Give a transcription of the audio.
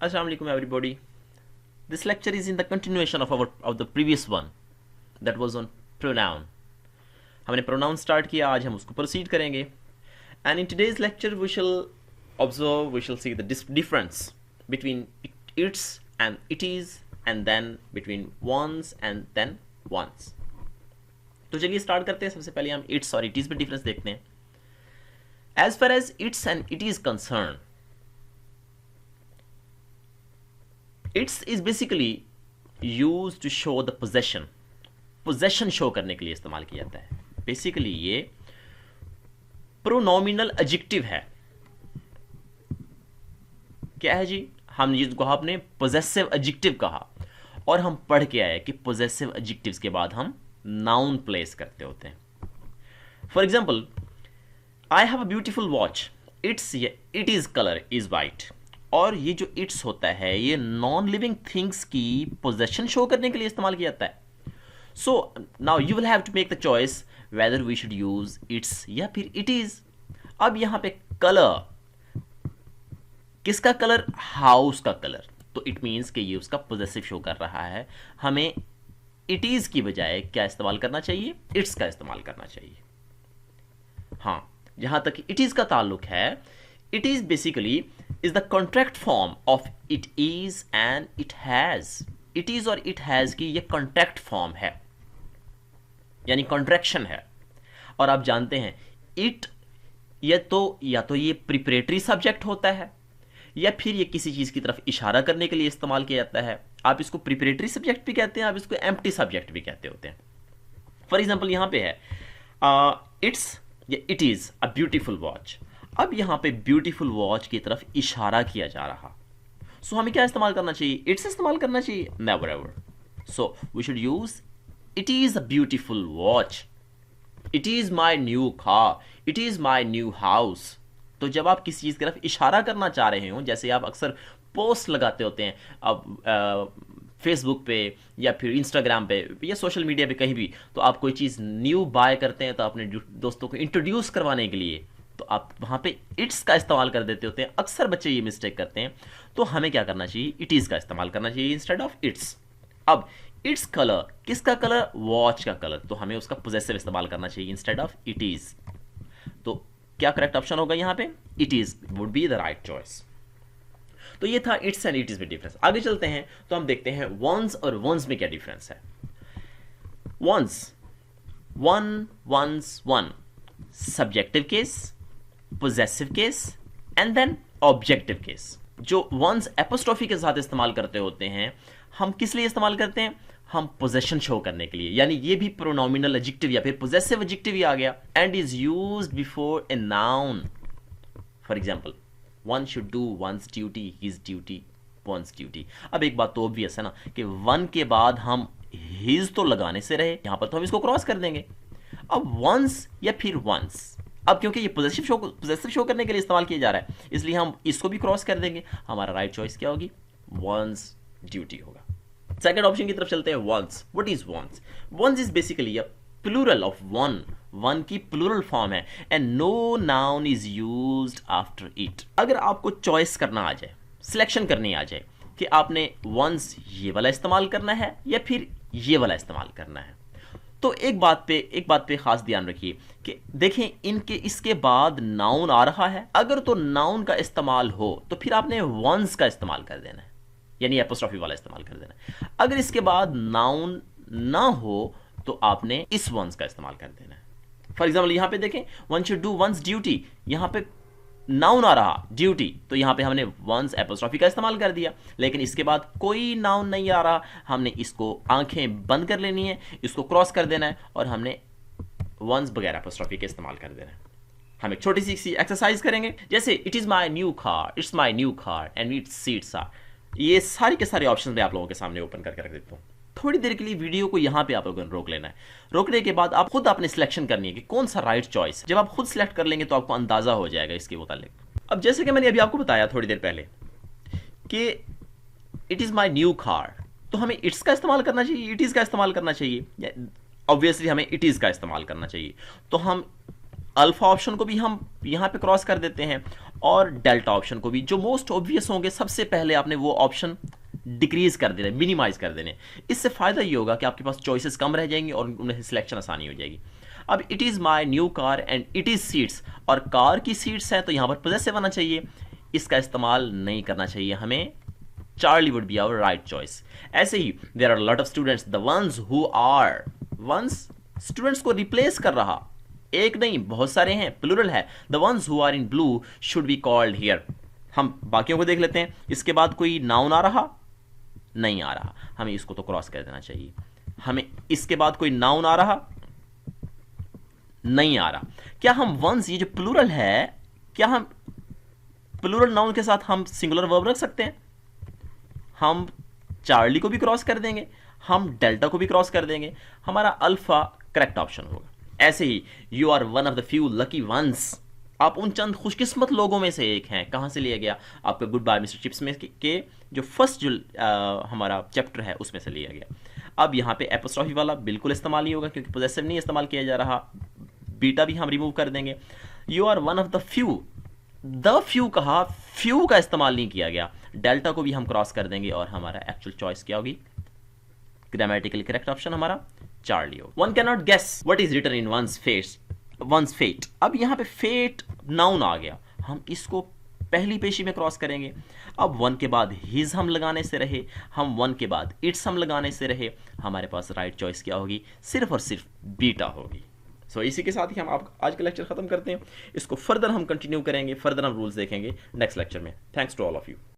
Assalamu alaikum everybody. This lecture is in the continuation of the previous one that was on pronoun. हमने pronoun start किया, आज हम उसको proceed करेंगे. And in today's lecture we shall see the difference between its and it is, and then between one's and then one's. तो चलिए start करते हैं. सबसे पहले हम इट्स और इट इज में डिफरेंस देखते हैं. As far as its and it is concern, its is basically use to show the possession show करने के लिए इस्तेमाल किया जाता है. बेसिकली ये प्रोनोमिनल एडजेक्टिव है. क्या है जी? हम जिसको आपने पोजेसिव एडजेक्टिव कहा, और हम पढ़ के आए कि पोजेसिव एडजेक्टिव्स के बाद हम नाउन प्लेस करते होते हैं. For example, I have a beautiful watch, it is colour is white. और ये जो इट्स होता है ये नॉन लिविंग थिंग्स की पोजेशन शो करने के लिए इस्तेमाल किया जाता है. So now you will have to make the choice whether we should use its या फिर इट इज. अब यहां पे कलर, किसका कलर? हाउस का कलर. तो इट मीन्स कि ये उसका पोजेसिव शो कर रहा है. हमें इट इज की बजाय क्या इस्तेमाल करना चाहिए? इट्स का इस्तेमाल करना चाहिए. हाँ, जहां तक इट इज का ताल्लुक है, it is basically is the contract form of it is and it has. It is और इट हैज की ये कॉन्ट्रैक्ट फॉर्म है, यानी कॉन्ट्रैक्शन है. और आप जानते हैं इट या तो ये प्रिपरेटरी सब्जेक्ट होता है या फिर ये किसी चीज की तरफ इशारा करने के लिए इस्तेमाल किया जाता है. आप इसको प्रिपरेटरी सब्जेक्ट भी कहते हैं, आप इसको एम्प्टी सब्जेक्ट भी कहते होते हैं. फॉर एग्जाम्पल यहां पे है इट्स या it is a beautiful watch. अब यहां पे ब्यूटीफुल वॉच की तरफ इशारा किया जा रहा. सो हमें क्या इस्तेमाल करना चाहिए? इट्स इस्तेमाल करना चाहिए? Never ever. So we should use it is a beautiful watch, it is my new car, it is my new house. तो जब आप किसी चीज की तरफ इशारा करना चाह रहे हो, जैसे आप अक्सर पोस्ट लगाते होते हैं अब फेसबुक पे या फिर इंस्टाग्राम पे या सोशल मीडिया पे कहीं भी, तो आप कोई चीज़ न्यू बाय करते हैं तो अपने दोस्तों को इंट्रोड्यूस करवाने के लिए तो आप वहाँ पे इट्स का इस्तेमाल कर देते होते हैं. अक्सर बच्चे ये मिस्टेक करते हैं. तो हमें क्या करना चाहिए? इट इज़ का इस्तेमाल करना चाहिए इंस्टेड ऑफ इट्स. अब इट्स कलर, किसका कलर? वॉच का कलर. तो हमें उसका पोजेसिव इस्तेमाल करना चाहिए इंस्टेड ऑफ इट इज़. तो क्या करेक्ट ऑप्शन होगा यहाँ पे? It is would be the right choice. तो ये था इट्स एंड इट इज में डिफरेंस. आगे चलते हैं तो हम देखते हैं वंस और वंस में क्या डिफरेंस है. One's, one, one's, one, subjective case, possessive case and then objective case. जो वंस एपोस्ट्रोफी के साथ इस्तेमाल करते होते हैं, हम किस लिए इस्तेमाल करते हैं? हम पोजेशन शो करने के लिए, यानी ये भी प्रोनोमिनल एडजेक्टिव या फिर पोजेसिव एडजेक्टिव ही आ गया. And is used before a noun. For example, one should do once duty, his duty, once duty. अब एक बात तो ऑब्वियस है ना कि वन के बाद हम हिज तो लगाने से रहे, यहां पर तो हम इसको क्रॉस कर देंगे. अब वंस या फिर वंस, अब क्योंकि ये पोजेसिव शो करने के लिए इस्तेमाल किया जा रहा है, इसलिए हम इसको भी क्रॉस कर देंगे. हमारा राइट चॉइस क्या होगी? वंस ड्यूटी होगा. सेकंड ऑप्शन की तरफ चलते हैं. One's, what is one's? One's is basically a plural of one. One की प्लूरल फॉर्म है and no noun is used after it. अगर आपको चॉइस करना आ जाए, सिलेक्शन करनी आ जाए कि आपने वंस ये वाला इस्तेमाल करना है या फिर ये वाला इस्तेमाल करना है, तो एक बात पे खास ध्यान रखिए कि देखें इनके इसके बाद नाउन आ रहा है. अगर तो नाउन का इस्तेमाल हो तो फिर आपने वंस का इस्तेमाल कर देना है, यानी एपोस्ट्रोफी वाला इस्तेमाल कर देना है. अगर इसके बाद नाउन ना हो तो आपने इस वंस का इस्तेमाल कर देना है. फॉर एग्जाम्पल यहां पे देखें, one should do once duty, यहां पे नाउन आ रहा ड्यूटी, तो यहां पे हमने वंस एपोस्ट्रोफी का इस्तेमाल कर दिया. लेकिन इसके बाद कोई नाउन नहीं आ रहा, हमने इसको आंखें बंद कर लेनी है, इसको क्रॉस कर देना है और हमने वंस बगैर एपोस्ट्रोफी के इस्तेमाल कर देना है. हम एक छोटी सी एक्सरसाइज करेंगे, जैसे it is my new car, its my new car and its seats are. ये सारी के सारे ऑप्शन मैं आप लोगों के सामने ओपन करके रख देता हूँ. थोड़ी देर के लिए वीडियो को यहां पे आप लोगों ने रोक लेना है. रोकने के बाद आप खुद अपने सिलेक्शन करनी है कि कौन सा राइट चॉइस. जब आप खुद सिलेक्ट कर लेंगे तो आपको अंदाजा हो जाएगा इसके मुतालिक. अब जैसे कि मैंने अभी आपको बताया थोड़ी देर पहले कि it is my new car, तो हमें इट्स का इस्तेमाल करना चाहिए, इट इज का इस्तेमाल करना चाहिए. ऑब्वियसली हमें इट इज का इस्तेमाल करना चाहिए. तो हम अल्फा ऑप्शन को भी हम यहां पे क्रॉस कर देते हैं और डेल्टा ऑप्शन को भी, जो मोस्ट ऑब्वियस होंगे सबसे पहले आपने वो ऑप्शन डिक्रीज कर देने, मिनिमाइज कर देने। इससे फायदा ये होगा कि आपके पास चॉइसेस कम रह जाएंगी और उन्हें सिलेक्शन आसानी हो जाएगी। अब it is my new car and it is seats, और कार की सीट्स हैं तो यहां पर पॉजेसिव आना चाहिए, इसका इस्तेमाल नहीं करना चाहिए हमें। Charlie would be our right choice. ऐसे ही there are lot of students, the ones who are, ones students को रिप्लेस कर रहा, एक नहीं बहुत सारे हैं, प्लूरल है। The ones who are in blue should be called here. हम बाकियों को देख लेते हैं। इसके बाद कोई नाउन आ रहा, नहीं आ रहा, हमें इसको तो क्रॉस कर देना चाहिए। हमें इसके बाद कोई नाउन आ रहा, नहीं आ रहा। क्या हम वंस, ये जो प्लूरल है, क्या हम प्लूरल नाउन के साथ हम सिंगुलर वर्ब रख सकते हैं? हम चार्ली को भी क्रॉस कर देंगे, हम डेल्टा को भी क्रॉस कर देंगे, हमारा अल्फा करेक्ट ऑप्शन होगा। ऐसे ही you are one of the few lucky ones, आप उन चंद खुशकिस्मत लोगों में से एक हैं। कहां से लिया गया? आपके गुड बाय मिस्टर चिप्स में के जो फर्स्ट जो हमारा चैप्टर है उसमें से लिया गया। अब यहाँ पे एपोस्ट्रॉफी वाला बिल्कुल इस्तेमाल नहीं होगा क्योंकि पोजेसिव नहीं इस्तेमाल किया जा रहा। बीटा भी हम रिमूव कर देंगे। You are one of the few, the few कहा, फ्यू का इस्तेमाल नहीं किया गया। डेल्टा को भी हम क्रॉस कर देंगे और हमारा एक्चुअल चॉइस क्या होगी? ग्रामेटिकली करेक्ट ऑप्शन हमारा चार्ली हो। One can not guess what is written in one's fate. अब यहां पे फेट नाउन आ गया, हम इसको पहली पेशी में क्रॉस करेंगे। अब वन के बाद हिज हम लगाने से रहे, हम वन के बाद इट्स हम लगाने से रहे, हमारे पास राइट चॉइस क्या होगी? सिर्फ और सिर्फ बीटा होगी। सो इसी के साथ ही हम आप आज का लेक्चर खत्म करते हैं। इसको फर्दर हम कंटिन्यू करेंगे, फर्दर हम रूल्स देखेंगे नेक्स्ट लेक्चर में। Thanks to all of you.